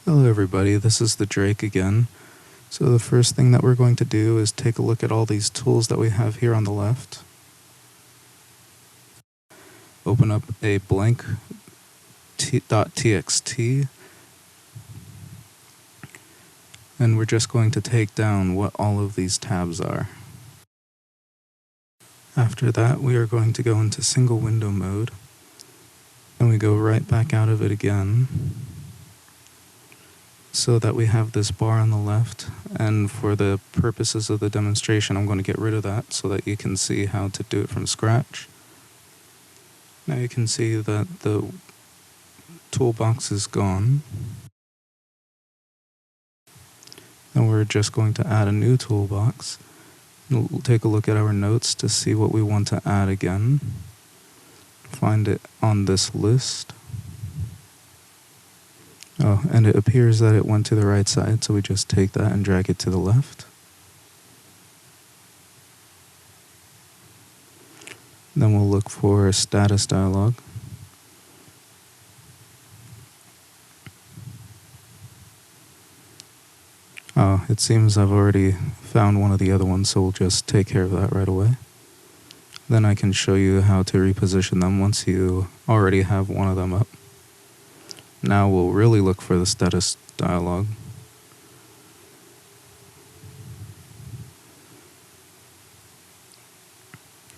Hello everybody, this is the Drake again. So the first thing that we're going to do is take a look at all these tools that we have here on the left. Open up a blank .txt, and we're just going to take down what all of these tabs are. After that, we are going to go into single window mode, and we go right back out of it again, so that we have this bar on the left. And for the purposes of the demonstration, I'm going to get rid of that so that you can see how to do it from scratch. Now you can see that the toolbox is gone. And we're just going to add a new toolbox. We'll take a look at our notes to see what we want to add again. Find it on this list. Oh, and it appears that it went to the right side, so we just take that and drag it to the left. Then we'll look for a status dialog. Oh, it seems I've already found one of the other ones, so we'll just take care of that right away. Then I can show you how to reposition them once you already have one of them up. Now we'll really look for the status dialog.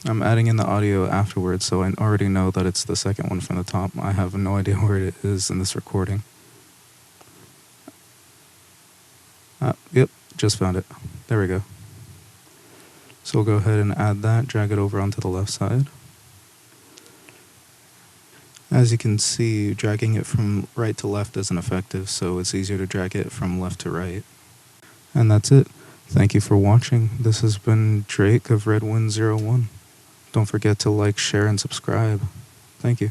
I'm adding in the audio afterwards, so I already know that it's the second one from the top. I have no idea where it is in this recording. Yep, just found it. There we go. So we'll go ahead and add that, drag it over onto the left side. As you can see, dragging it from right to left isn't effective, so it's easier to drag it from left to right. And that's it. Thank you for watching. This has been Drake of Redwind01. Don't forget to like, share, and subscribe. Thank you.